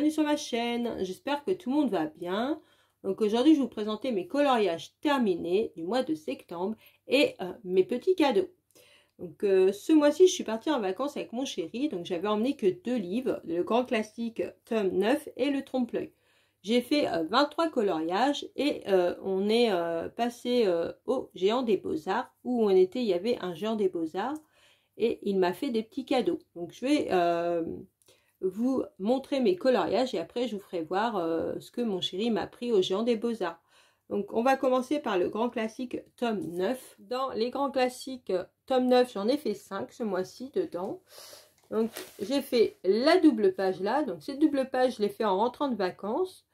bienvenue sur ma chaîne, j'espère que tout le monde va bien. Donc aujourd'hui je vais vous présenter mes coloriages terminés du mois de septembre et mes petits cadeaux. Donc ce mois-ci je suis partie en vacances avec mon chéri, donc j'avais emmené que 2 livres, le grand classique tome 9 et le trompe-l'œil. J'ai fait 23 coloriages et on est passé au Géant des Beaux-Arts où on était, il y avait un Géant des Beaux-Arts et il m'a fait des petits cadeaux. Donc je vais vous montrer mes coloriages et après je vous ferai voir ce que mon chéri m'a pris au Géant des Beaux-Arts. Donc on va commencer par le grand classique tome 9. Dans les grands classiques tome 9, j'en ai fait 5 ce mois-ci dedans. Donc j'ai fait la double page là. Donc cette double page je l'ai fait en rentrant de vacances.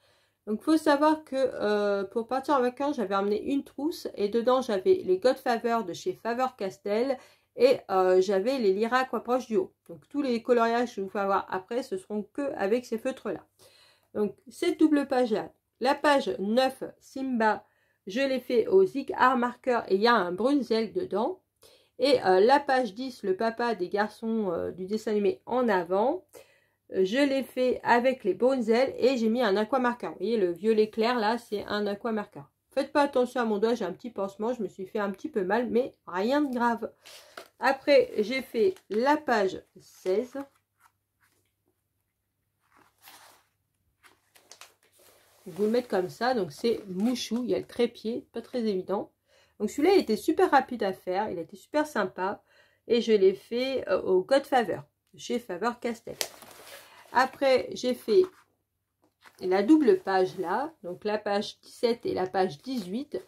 Donc il faut savoir que pour partir en vacances j'avais emmené une trousse et dedans j'avais les Godfather de chez Faber-Castell. Et j'avais les Lyra Aquaproche Duo. Donc tous les coloriages que je vous fais voir après, ce seront que avec ces feutres-là. Donc cette double page-là, la page 9 Simba, je l'ai fait au Zig Art Marker et il y a un Brunzel dedans. Et la page 10, le papa des garçons du dessin animé en avant, je l'ai fait avec les Brunzel et j'ai mis un aqua marker. Vous voyez le violet clair là, c'est un aqua marker. Faites pas attention à mon doigt, j'ai un petit pansement, je me suis fait un petit peu mal, mais rien de grave. Après, j'ai fait la page 16. Je vais vous le mettre comme ça. Donc, c'est mouchou. Il y a le trépied. Pas très évident. Donc, celui-là, il était super rapide à faire. Il était super sympa. Et je l'ai fait au Godfather, chez Faber-Castell. Après, j'ai fait la double page là. Donc, la page 17 et la page 18.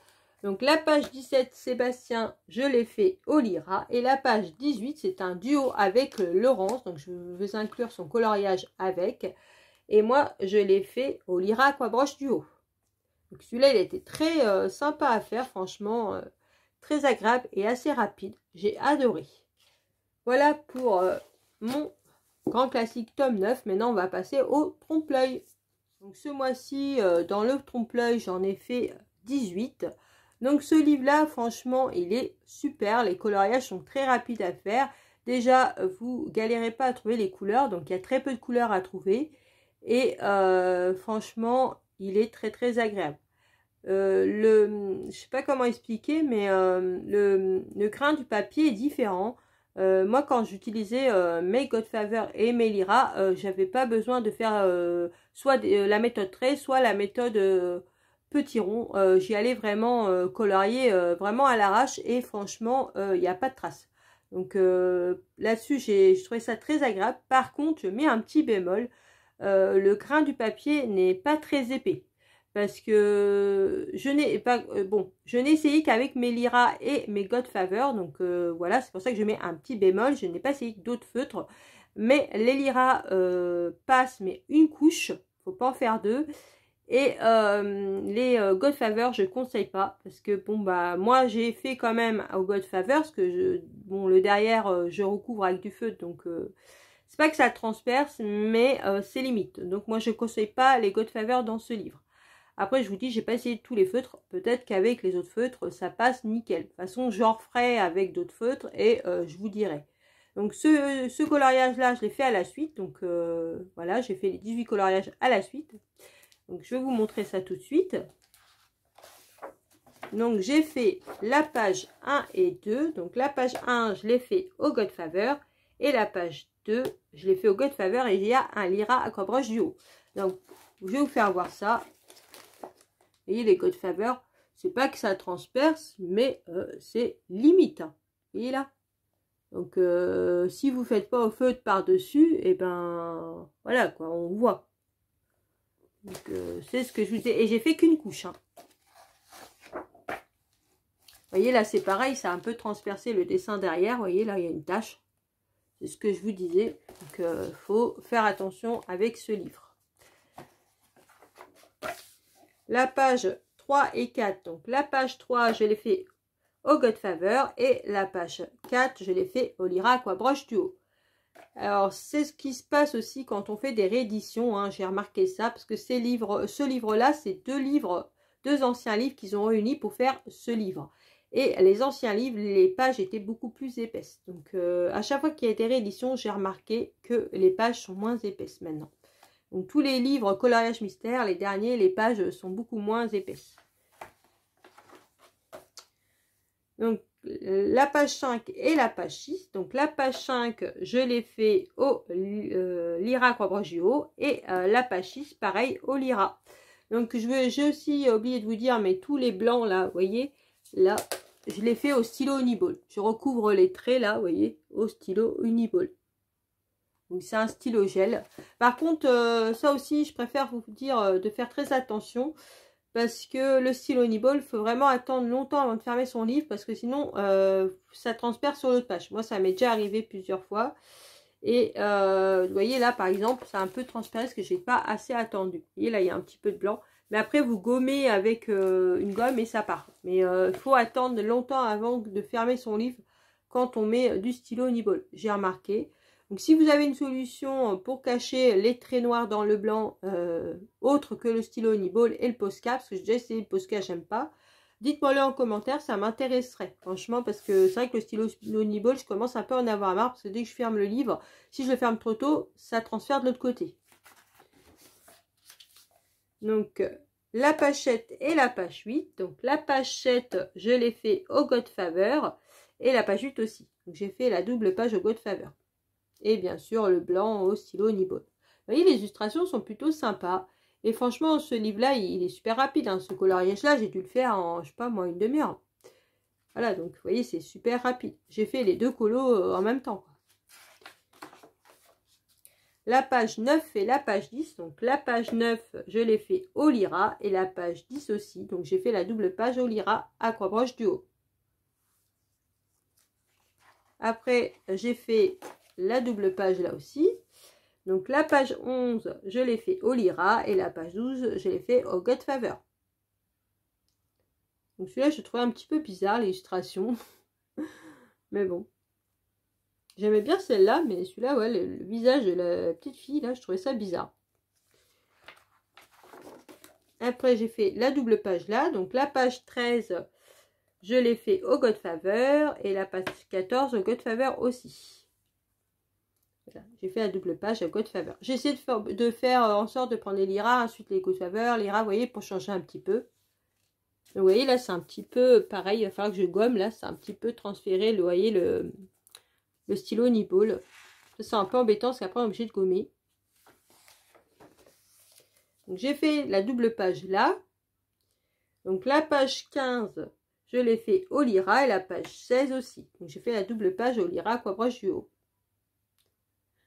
Donc la page 17, Sébastien, je l'ai fait au Lyra. Et la page 18, c'est un duo avec Laurence. Donc je vais inclure son coloriage avec. Et moi, je l'ai fait au Lyra Aquabroche Duo. Donc celui-là, il a été très sympa à faire, franchement. Très agréable et assez rapide. J'ai adoré. Voilà pour mon grand classique tome 9. Maintenant, on va passer au trompe-l'œil. Donc ce mois-ci, dans le trompe-l'œil, j'en ai fait 18. Donc ce livre-là, franchement, il est super. Les coloriages sont très rapides à faire. Déjà, vous galérez pas à trouver les couleurs. Donc il y a très peu de couleurs à trouver. Et franchement, il est très agréable. Je sais pas comment expliquer, mais le grain du papier est différent. Moi, quand j'utilisais mes Godfather et mes Lyra, j'avais pas besoin de faire soit la méthode trait, soit la méthode petit rond. J'y allais vraiment colorier vraiment à l'arrache et franchement, il n'y a pas de traces. Donc là-dessus, j'ai trouvé ça très agréable. Par contre, je mets un petit bémol. Le grain du papier n'est pas très épais. Parce que je n'ai pas je n'ai essayé qu'avec mes Lyra et mes Godfather, donc voilà, c'est pour ça que je mets un petit bémol. Je n'ai pas essayé d'autres feutres, mais les Lyra passent, mais une couche, faut pas en faire deux. Et les Godfather, je conseille pas parce que bon bah moi j'ai fait quand même au Godfather parce que le derrière je recouvre avec du feutre, donc c'est pas que ça transperce, mais c'est limite. Donc moi je conseille pas les Godfather dans ce livre. Après, je vous dis, j'ai pas essayé tous les feutres. Peut-être qu'avec les autres feutres, ça passe nickel. De toute façon, j'en referai avec d'autres feutres et je vous dirai. Donc, ce coloriage-là, je l'ai fait à la suite. Donc, voilà, j'ai fait les 18 coloriages à la suite. Donc, je vais vous montrer ça tout de suite. Donc, j'ai fait la page 1 et 2. Donc, la page 1, je l'ai fait au Godfather. Et la page 2, je l'ai fait au Godfather. Et il y a un Lyra Aquabroche Duo. Donc, je vais vous faire voir ça. Vous voyez, les Godfather, c'est pas que ça transperce, mais c'est limite. Hein. Vous voyez là? Donc, si vous faites pas au feutre par-dessus, et ben, voilà, quoi, on voit. Donc, c'est ce que je vous ai... Et j'ai fait qu'une couche. Hein. Vous voyez, là, c'est pareil, ça a un peu transpercé le dessin derrière. Vous voyez, là, il y a une tache. C'est ce que je vous disais. Donc, faut faire attention avec ce livre. La page 3 et 4. Donc, la page 3, je l'ai fait au Godfather. Et la page 4, je l'ai fait au Lyra Aquabroche Duo. Alors, c'est ce qui se passe aussi quand on fait des rééditions. Hein, j'ai remarqué ça. Parce que ce livre-là, c'est deux anciens livres qu'ils ont réunis pour faire ce livre. Et les anciens livres, les pages étaient beaucoup plus épaisses. Donc, à chaque fois qu'il y a des rééditions, j'ai remarqué que les pages sont moins épaisses maintenant. Donc tous les livres coloriage mystère, les derniers, les pages sont beaucoup moins épaisses. Donc la page 5 et la page 6. Donc la page 5, je l'ai fait au Lyra Croix-Broche du haut. Et la page 6, pareil, au Lyra. Donc j'ai aussi oublié de vous dire, mais tous les blancs là, vous voyez, là, je l'ai fait au stylo Uniball. Je recouvre les traits là, vous voyez, au stylo Uniball. Donc c'est un stylo gel. Par contre, ça aussi, je préfère vous dire de faire très attention. Parce que le stylo Uniball, il faut vraiment attendre longtemps avant de fermer son livre. Parce que sinon, ça transperce sur l'autre page. Moi, ça m'est déjà arrivé plusieurs fois. Et vous voyez là, par exemple, ça a un peu transpercé parce que j'ai pas assez attendu. Vous voyez là, il y a un petit peu de blanc. Mais après, vous gommez avec une gomme et ça part. Mais il faut attendre longtemps avant de fermer son livre quand on met du stylo Uniball. J'ai remarqué. Donc si vous avez une solution pour cacher les traits noirs dans le blanc, autre que le stylo Uniball et le Posca, parce que j'ai déjà essayé le Posca, j'aime pas, dites-moi-le en commentaire, ça m'intéresserait, franchement, parce que c'est vrai que le stylo Uniball, je commence un peu à en avoir marre, parce que dès que je ferme le livre, si je le ferme trop tôt, ça transfère de l'autre côté. Donc la page 7 et la page 8, donc la page 7, je l'ai fait au Godfather, et la page 8 aussi, donc j'ai fait la double page au Godfather. Et bien sûr, le blanc au stylo Uniball. Vous voyez, les illustrations sont plutôt sympas. Et franchement, ce livre-là, il est super rapide. Hein. Ce coloriage-là, j'ai dû le faire en, je sais pas moi, une demi-heure. Voilà, donc vous voyez, c'est super rapide. J'ai fait les deux colos en même temps. La page 9 et la page 10. Donc la page 9, je l'ai fait au Lyra. Et la page 10 aussi. Donc j'ai fait la double page au Lyra à Croix-Broche du haut. Après, j'ai fait la double page là aussi. Donc la page 11, je l'ai fait au Lyra et la page 12, je l'ai fait au Godfather. Donc celui-là, je trouvais un petit peu bizarre l'illustration. Mais bon. J'aimais bien celle-là, mais celui-là, ouais, le visage de la petite fille, là, je trouvais ça bizarre. Après, j'ai fait la double page là. Donc la page 13, je l'ai fait au Godfather et la page 14 au Godfather aussi. Voilà, j'ai fait la double page à Godfather. J'ai essayé de faire en sorte de prendre les Lyra, ensuite les Godfather, Lyra, vous voyez, pour changer un petit peu. Vous voyez, là, c'est un petit peu pareil. Il va falloir que je gomme. Là, c'est un petit peu transféré, vous voyez, le stylo Uniball. C'est un peu embêtant parce qu'après, on est obligé de gommer. Donc, j'ai fait la double page là. Donc, la page 15, je l'ai fait au Lyra et la page 16 aussi. Donc, j'ai fait la double page au Lyra, Croix-Broche du haut.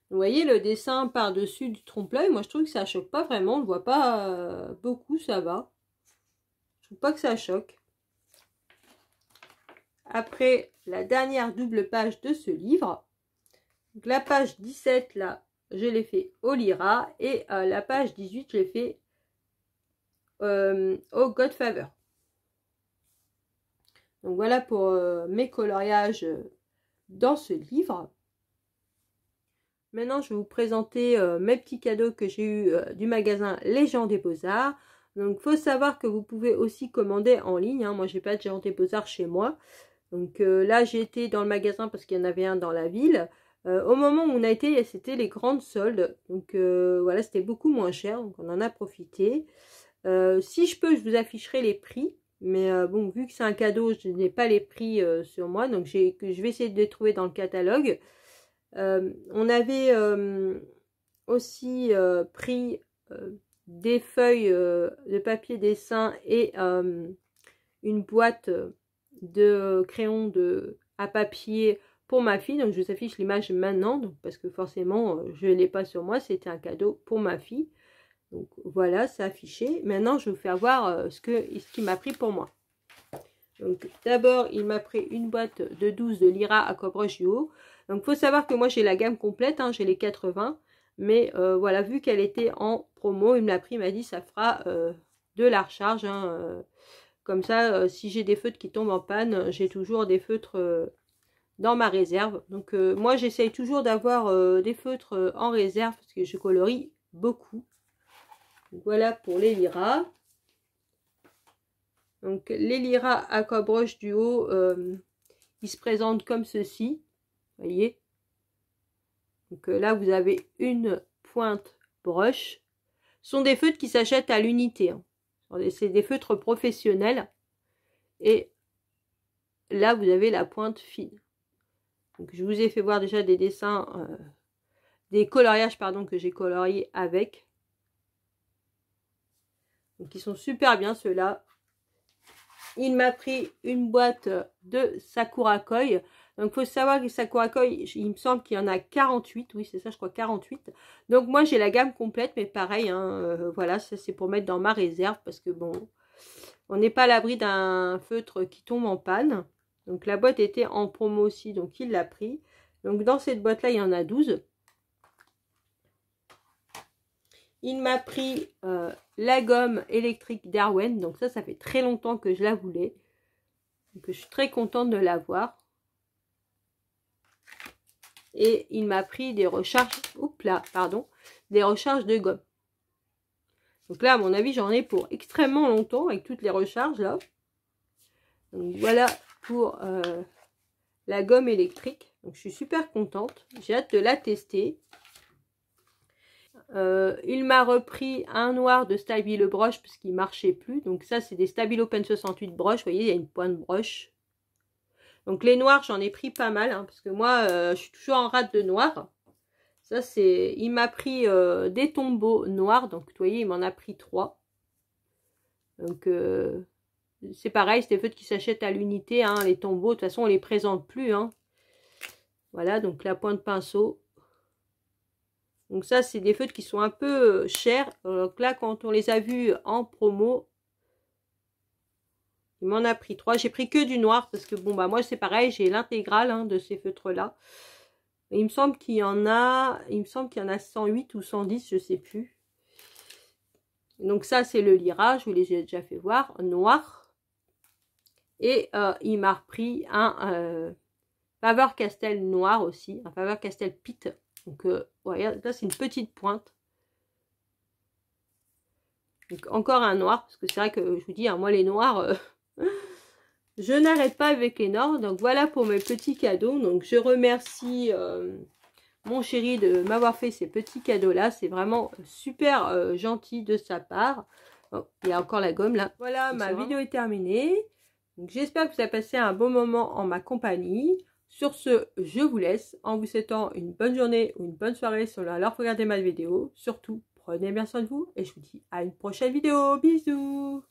Vous voyez le dessin par-dessus du trompe-l'œil, moi je trouve que ça choque pas vraiment, on ne voit pas beaucoup, ça va. Je trouve pas que ça choque. Après, la dernière double page de ce livre, donc la page 17 là, je l'ai fait au Lyra et la page 18, je l'ai fait au Godfather. Donc voilà pour mes coloriages dans ce livre. Maintenant, je vais vous présenter mes petits cadeaux que j'ai eu du magasin Les Géants des Beaux-Arts. Donc, il faut savoir que vous pouvez aussi commander en ligne. Hein. Moi, j'ai pas de Géants des Beaux-Arts chez moi. Donc là, j'ai été dans le magasin parce qu'il y en avait un dans la ville. Au moment où on a été, c'était les grandes soldes. Donc voilà, c'était beaucoup moins cher. Donc, on en a profité. Si je peux, je vous afficherai les prix. Mais bon, vu que c'est un cadeau, je n'ai pas les prix sur moi. Donc, je vais essayer de les trouver dans le catalogue. On avait aussi pris des feuilles de papier dessin et une boîte de crayons à papier pour ma fille. Donc je vous affiche l'image maintenant, donc, parce que forcément je ne l'ai pas sur moi, c'était un cadeau pour ma fille. Donc voilà, c'est affiché. Maintenant je vais vous faire voir ce qu'il m'a pris pour moi. Donc d'abord il m'a pris une boîte de 12 de Lyra à Croix-Broche du haut. Donc il faut savoir que moi j'ai la gamme complète, hein, j'ai les 80. Mais voilà, vu qu'elle était en promo, il me l'a pris, il m'a dit ça fera de la recharge. Hein, comme ça, si j'ai des feutres qui tombent en panne, j'ai toujours des feutres dans ma réserve. Donc moi j'essaye toujours d'avoir des feutres en réserve parce que je colorie beaucoup. Donc, voilà pour les Lyra. Donc les Lyra à Croix-Broche du haut, ils se présentent comme ceci. Voyez, donc là vous avez une pointe broche Ce sont des feutres qui s'achètent à l'unité. Hein. C'est des feutres professionnels. Et là, vous avez la pointe fine. Donc, je vous ai fait voir déjà des dessins, des coloriages, pardon, que j'ai coloriés avec. Donc, ils sont super bien, ceux-là. Il m'a pris une boîte de Sakura Koi. Donc, il faut savoir que Sakura Koi, il me semble qu'il y en a 48. Oui, c'est ça, je crois, 48. Donc, moi, j'ai la gamme complète, mais pareil, hein, voilà, ça, c'est pour mettre dans ma réserve. Parce que, bon, on n'est pas à l'abri d'un feutre qui tombe en panne. Donc, la boîte était en promo aussi, donc il l'a pris. Donc, dans cette boîte-là, il y en a 12. Il m'a pris la gomme électrique d'Arwen. Donc ça fait très longtemps que je la voulais. Donc je suis très contente de l'avoir. Et il m'a pris des recharges, des recharges de gomme. Donc là, à mon avis, j'en ai pour extrêmement longtemps avec toutes les recharges là. Donc voilà pour la gomme électrique. Donc je suis super contente. J'ai hâte de la tester. Il m'a repris un noir de Stabilo broche parce qu'il ne marchait plus. Donc ça, c'est des Stabilo Pen 68 broche. Vous voyez, il y a une pointe broche. Donc les noirs, j'en ai pris pas mal. Hein, parce que moi, je suis toujours en rate de noir. Ça, c'est... Il m'a pris des tombeaux noirs. Donc, vous voyez, il m'en a pris 3. Donc, c'est pareil. C'est des feutres qui s'achètent à l'unité. Hein, les tombeaux, de toute façon, on les présente plus. Hein. Voilà, donc la pointe pinceau. Donc ça, c'est des feutres qui sont un peu chers. Donc là, quand on les a vus en promo, il m'en a pris 3. J'ai pris que du noir parce que, bon, bah moi, c'est pareil. J'ai l'intégrale hein, de ces feutres-là. Il me semble qu'il y en a... Il me semble qu'il y en a 108 ou 110, je sais plus. Donc ça, c'est le Lyra. Je vous l'ai déjà fait voir. Noir. Et il m'a repris un Faber-Castell noir aussi. Un Faber-Castell Pitt. Donc, ouais, là, c'est une petite pointe. Donc, encore un noir, parce que c'est vrai que je vous dis, hein, moi, les noirs, je n'arrête pas avec les noirs. Donc, voilà pour mes petits cadeaux. Donc, je remercie mon chéri de m'avoir fait ces petits cadeaux-là. C'est vraiment super gentil de sa part. Oh, il y a encore la gomme, là. Voilà, ma vidéo est terminée. Donc, j'espère que vous avez passé un bon moment en ma compagnie. Sur ce, je vous laisse en vous souhaitant une bonne journée ou une bonne soirée selon alors regardez ma vidéo. Surtout, prenez bien soin de vous et je vous dis à une prochaine vidéo. Bisous!